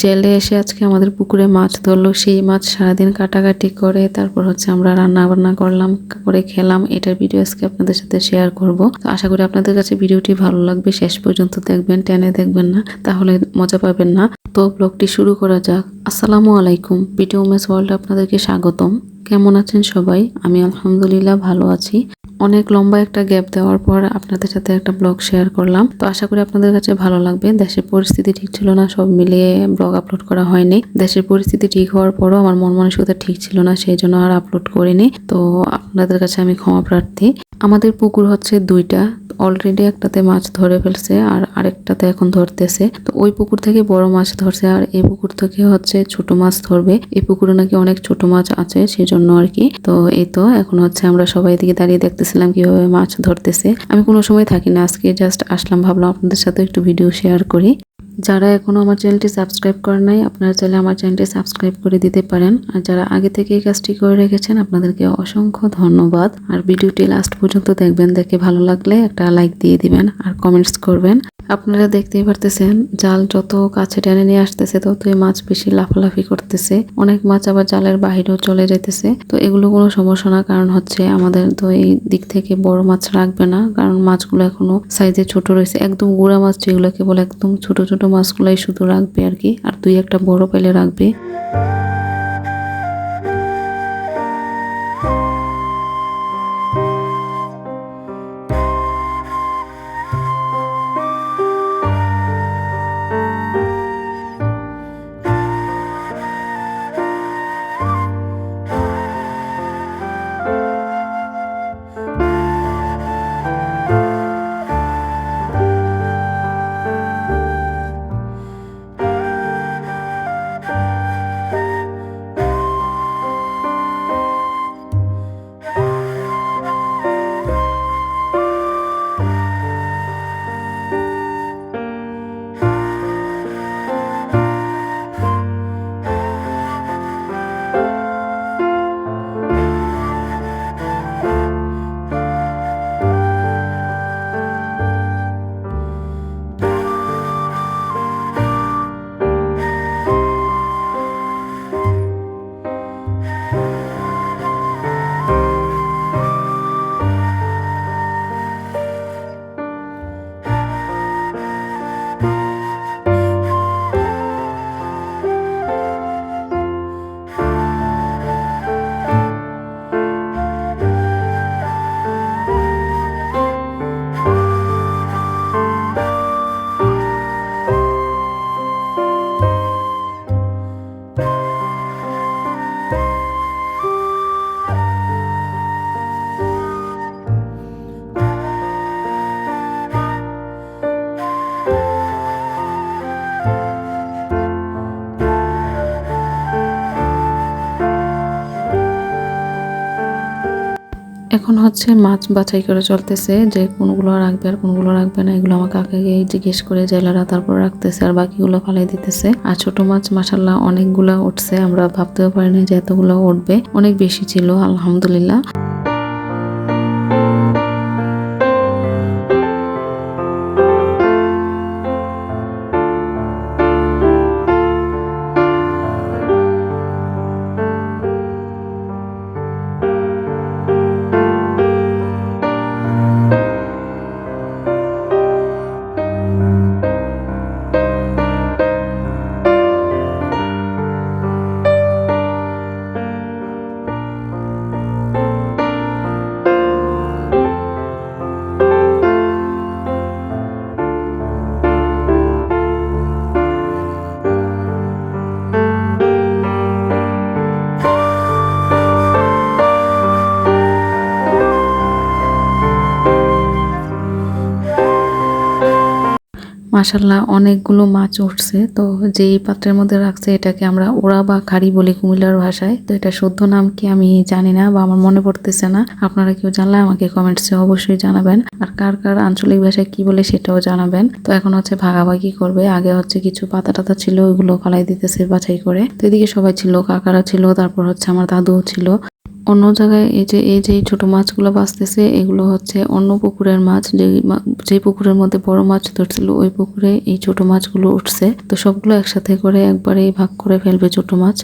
জেলে এসে আজকে আমাদের পুকুরে মাছ ধরলো। সেই মাছ সারাদিন কাটাকাটি করে তারপর আমরা রান্না বান্না করলাম, করে খেলাম। এটার ভিডিও আজকে আপনাদের সাথে শেয়ার করব। তো আশা করি আপনাদের কাছে ভিডিওটি ভালো লাগবে, শেষ পর্যন্ত দেখবেন, টেনে দেখবেন না, তাহলে মজা পাবেন না। তো ব্লগটি শুরু করা যাক। আসসালামু আলাইকুম, পিটি উমেন্স ওয়ার্ল্ডে আপনাদেরকে স্বাগতম। কেমন আছেন সবাই? আমি আলহামদুলিল্লাহ ভালো আছি। অনেক লম্বা একটা গ্যাপ দেওয়ার পর আপনাদের সাথে একটা ব্লগ শেয়ার করলাম। তো আশা করি আপনাদের কাছে ভালো লাগবে। দেশের পরিস্থিতি ঠিক ছিল না, সব মিলিয়ে ব্লগ আপলোড করা হয়নি। দেশের পরিস্থিতি ঠিক হওয়ার পরও আমার মন মানসিকতা ঠিক ছিল না, সেই জন্য আর আপলোড করিনি। তো আপনাদের কাছে আমি ক্ষমা প্রার্থী। আমাদের পুকুর দুইটা, অলরেডি একটাতে মাছ ধরে ফেলছে আর আরেকটাতে এখন ধরতেছে। তো ওই পুকুর থেকে বড় মাছ ধরছে আর এই পুকুর থেকে ছোট মাছ ধরবে। এই পুকুরে নাকি অনেক ছোট মাছ আছে, সেই জন্য আর কি। তো এই তো এখন আমরা সবাই দিকে দাঁড়িয়ে দেখতেছিলাম কিভাবে মাছ ধরতেছে। আমি কোনো সময় থাকি না, আজকে জাস্ট আসলাম, ভাবলাম আপনাদের সাথে একটু ভিডিও শেয়ার করি। যারা এখনো আমার চ্যানেলটি সাবস্ক্রাইব করেন নাই, আপনারা চাইলে আমার চ্যানেলটি সাবস্ক্রাইব করে দিতে পারেন। আর যারা আগে থেকে এই কাজটি করে রেখেছেন, আপনাদেরকে অসংখ্য ধন্যবাদ। আর ভিডিওটি লাস্ট পর্যন্ত দেখবেন, দেখে ভালো লাগলে একটা লাইক দিয়ে দিবেন আর কমেন্টস করবেন। আপনারা দেখতেই পারতেছেন জাল যত কাছে টেনে নিয়ে আসতেছে ততই মাছ বেশি লাফালাফি করতেছে। অনেক মাছ আবার জালের বাহিরেও চলে যেতেছে। তো এগুলো কোনো সমস্যা না, কারণ আমাদের তো এই দিক থেকে বড় মাছ রাখবে না, কারণ মাছগুলো এখনো সাইজে ছোট রয়েছে। একদম গুড়া মাছ যেগুলো কেবল একদম ছোট ছোট মাছগুলাই শুধু রাখবে আর কি, আর দুই একটা বড় পেলে রাখবে। এখন মাছ বাছাই করে চলতেছে যে কোনগুলো রাখবে আর কোনগুলো রাখবে না। এগুলো আমার কাকাকে জিজ্ঞেস করে জেলারা তারপর রাখতেছে আর বাকিগুলো ফালাই দিতেছে। আর ছোট মাছ মাশাআল্লাহ অনেকগুলা উঠছে, আমরা ভাবতেও পারিনি যে এতগুলো উঠবে। অনেক বেশি ছিল আলহামদুলিল্লাহ। মাশাআল্লাহ অনেকগুলো মাছ উঠছে। তো যেই পাত্রের মধ্যে রাখছে এটাকে আমরা ওড়া বা খাড়ি বলি কুমিল্লার ভাষায়। তো এটা শুদ্ধ নাম কি আমি জানি না বা আমার মনে পড়তেছে না। আপনারা কেউ জানলে আমাকে কমেন্টসে অবশ্যই জানাবেন। আর কার কার আঞ্চলিক ভাষায় কি বলে সেটাও জানাবেন। তো এখন ভাগাভাগি করবে। আগে কিছু পাতা টাতা ছিল, ওইগুলো ফালাই দিতেছে বাছাই করে। তো এদিকে সবাই ছিল, কাকারা ছিল, তারপর আমার দাদুও ছিল। অন্য জায়গায় এই যে ছোট মাছগুলো বাঁচতেছে এগুলো হচ্ছে অন্য পুকুরের মাছ, যে পুকুরের মধ্যে বড় মাছ ধরছিল ওই পুকুরে এই ছোট মাছগুলো উঠছে। তো সবগুলো একসাথে করে একবারেই ভাগ করে ফেলবে ছোট মাছ।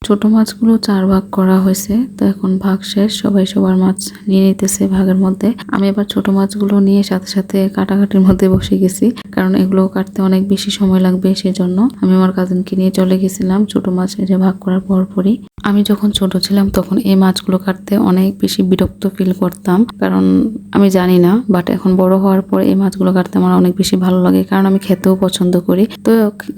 ছোট মাছগুলো 4 ভাগ করা হয়েছে। তো এখন ভাগ শেষ, সবাই সবার মাছ নিয়ে নিতেছে ভাগের মধ্যে। আমি এবার ছোট মাছগুলো নিয়ে সাথে সাথে কাটাকাটির মধ্যে বসে গেছি, কারণ এগুলো কাটতে অনেক বেশি সময় লাগবে। সেজন্য আমি আমার কাজিনকে নিয়ে চলে গেছিলাম ছোট মাছ যে ভাগ করার পরপরই। আমি যখন ছোট ছিলাম তখন এই মাছগুলো কাটতে অনেক বেশি বিরক্ত ফিল করতাম, কারণ আমি জানি না, বাট এখন বড় হওয়ার পর এই মাছগুলো কাটতে আমার অনেক বেশি ভালো লাগে, কারণ আমি খেতেও পছন্দ করি। তো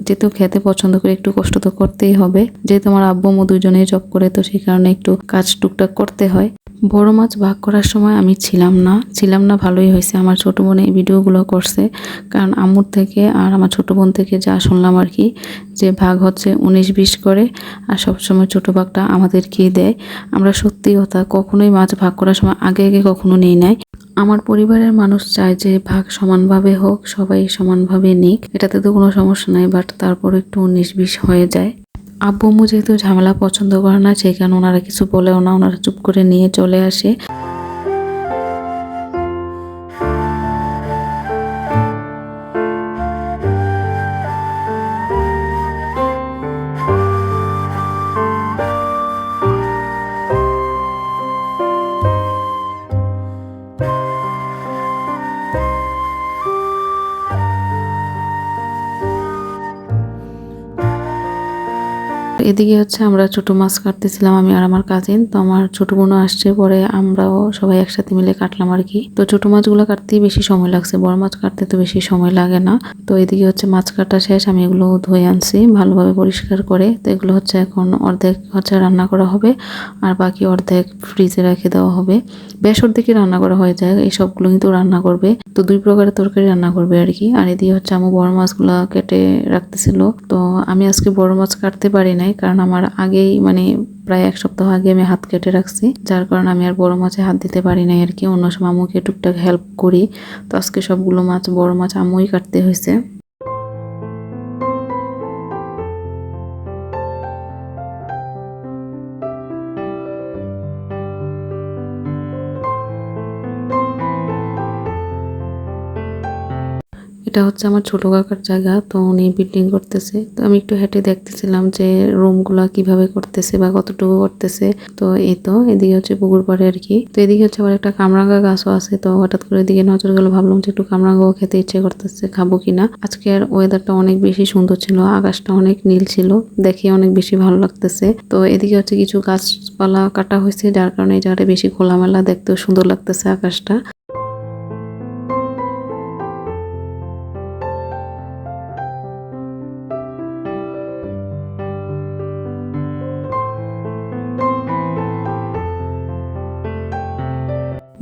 যেহেতু খেতে পছন্দ করি একটু কষ্ট তো করতেই হবে, যেহেতু আমার আব্বু আম্মু দুজনেই জব করে, তো সেই কারণে একটু কাজ টুকটাক করতে হয়। বড় মাছ ভাগ করার সময় আমি ছিলাম না ভালোই হয়েছে। আমার ছোট বোন এই ভিডিওগুলো করছে, কারণ আম্মুর থেকে আর আমার ছোট বোন থেকে যা শুনলাম আর কি, যে ভাগ হচ্ছে 19-20 করে, আর সবসময় ছোট ভাগটা আমাদেরকেই দেয়। আমরা সত্যি কথা কখনোই মাছ ভাগ করার সময় আগে আগে কখনো নেই নাই। আমার পরিবারের মানুষ চায় যে ভাগ সমানভাবে হোক, সবাই সমানভাবে নিক, এটাতে তো কোনো সমস্যা নাই, বাট তারপর একটু 19-20 হয়ে যায়। আব্বু আম্মু যেহেতু ঝামেলা পছন্দ করে না, সেই কারণে ওনারা কিছু বলেও না, ওনারা চুপ করে নিয়ে চলে আসে। এদিকে হচ্ছে আমরা ছোট মাছ কাটতেছিলাম, আমি আর আমার কাজিন। তো আমার ছোট বোনও আসছে, পরে আমরাও সবাই একসাথে মিলে কাটলাম আর কি। তো ছোট মাছগুলো কাটতেই বেশি সময় লাগছে, বড় মাছ কাটতে তো বেশি সময় লাগে না। তো এদিকে হচ্ছে মাছ কাটা শেষ, আমি এগুলো ধুয়ে আনছি ভালোভাবে পরিষ্কার করে। তো এগুলো হচ্ছে এখন অর্ধেক হচ্ছে রান্না করা হবে, আর বাকি অর্ধেক ফ্রিজে রেখে দেওয়া হবে। বেশ অর্ধেকই রান্না করা হয়ে যায়, এই সবগুলো কিন্তু রান্না করবে। তো 2 প্রকারের তরকারি রান্না করবে আর কি। আর এদিকে হচ্ছে আমি বড় মাছগুলা কেটে রাখতেছিল। তো আমি আজকে বড় মাছ কাটতে পারি নাই, কারণ আমার আগেই মানে প্রায় 1 সপ্তাহ আগে আমি হাত কেটে রাখছি, যার কারণে আমি আর বড় মাছে হাত দিতে পারি নাই আর কি। অন্য সময় আম্মুকে টুকটাক হেল্প করি। তো আজকে সবগুলো মাছ, বড় মাছ আম্মুই কাটতে হয়েছে। এটা হচ্ছে আমার ছোট কাকার জায়গা, তো উনি বিল্ডিং করতেছে। তো আমি একটু হেঁটে দেখতেছিলাম যে রুমগুলা কিভাবে করতেছে বা কতটুকু করতেছে। তো এই তো এদিকে হচ্ছে পুকুর পাড়ে আর কি। তো এদিকে হচ্ছে আবার একটা কামরাঙ্গা গাছও আছে। তো হঠাৎ করে এদিকে নজর গেল, ভাবলাম যে একটু কামরাঙ্গাও খেতে ইচ্ছে করতেছে, খাবো কিনা। আজকের ওয়েদারটা অনেক বেশি সুন্দর ছিল, আকাশটা অনেক নীল ছিল, দেখে অনেক বেশি ভালো লাগতেছে। তো এদিকে হচ্ছে কিছু গাছপালা কাটা হয়েছে, যার কারণে এই জায়গাটা বেশি খোলামেলা, দেখতেও সুন্দর লাগতেছে আকাশটা।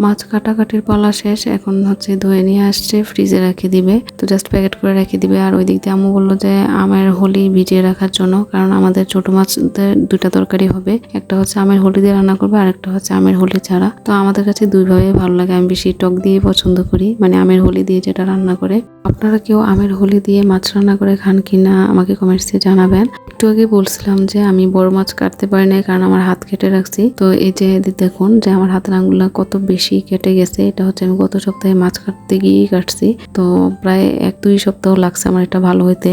মাছ কাটাকাটির পালা শেষ, এখন হচ্ছে ধুয়ে নিয়ে আসছে, ফ্রিজে রেখে দিবে। তো জাস্ট প্যাকেট করে রেখে দিবে। আর ওই দিক দিয়ে আম্মু বললো যে আমের হোলি ভিজিয়ে রাখার জন্য, কারণ আমাদের ছোট মাছদের 2টা তরকারি হবে, একটা হচ্ছে আমের হোলি দিয়ে রান্না করবে, আর একটা হচ্ছে আমের হোলি ছাড়া। তো আমাদের কাছে 2 ভাবে ভালো লাগে, আমি বেশি টক দিয়ে পছন্দ করি, মানে আমের হোলি দিয়ে যেটা রান্না করে। আপনারা কেউ আমের হোলি দিয়ে মাছ রান্না করে খান কিনা আমাকে কমেন্টসে জানাবেন। একটু আগে বলছিলাম যে আমি বড় মাছ কাটতে পারি না, কারণ আমার হাত কেটে রাখছি। তো এই যে দেখুন যে আমার হাতের আঙ্গুলটা কত বেশি কেটে গেছে। এটা হচ্ছে আমি গত সপ্তাহে মাছ কাটতে গিয়েই কাটছি। তো প্রায় 1-2 সপ্তাহ লাগছে আমার এটা ভালো হইতে।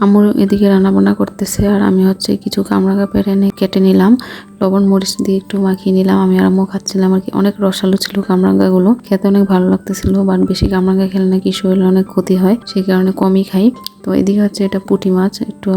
আম্মু এদিকে রান্না বান্না করতেছে আর আমি হচ্ছে কিছু কামরাঙা পেরে কেটে নিলাম, লবণ মরিচ দিয়ে একটু মাখিয়ে নিলাম। আমি আর আম্মু খাচ্ছিলাম আর কি। অনেক রসালো ছিল কামরাঙ্গাগুলো, খেতে অনেক ভালো লাগতেছিল। বাট বেশি কামরাঙ্গা খেলে নাকি শরীরে অনেক ক্ষতি হয়, সেই কারণে কমই খাই। তো এদিকে হচ্ছে এটা পুঁটি মাছ, একটু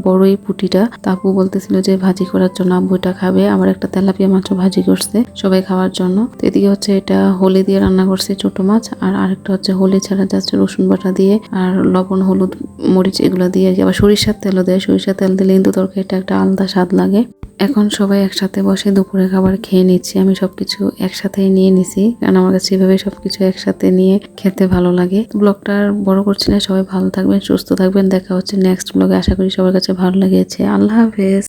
বড়ই পুঁটিটা। আপু বলতেছিল যে ভাজি করার জন্য আব্বু এটা খাবে। আবার একটা তেলাপিয়া মাছও ভাজি করছে সবাই খাওয়ার জন্য। তো এদিকে হচ্ছে এটা হোলি দিয়ে রান্না করছে ছোট মাছ, আর আরেকটা হচ্ছে হোলি ছাড়া যাচ্ছে রসুন বাটা দিয়ে আর লবণ হলুদ মরিচ এগুলো দিয়ে আর কি। আবার সরিষার তেলও দেয়, সরিষার তেল দিলে কিন্তু তরকারিটা একটা আলাদা স্বাদ লাগে। এখন সবাই একসাথে বসে দুপুরে খাবার খেয়ে নিচ্ছি। আমি সবকিছু একসাথেই নিয়ে নিছি, কারণ আমার কাছে এভাবে সবকিছু একসাথে নিয়ে খেতে ভালো লাগে। ব্লগটা আর বড় করছি না, সবাই ভালো থাকবেন, সুস্থ থাকবেন। দেখা হচ্ছে নেক্সট ব্লগে। আশা করি সবার কাছে ভালো লেগেছে। আল্লাহ হাফেজ।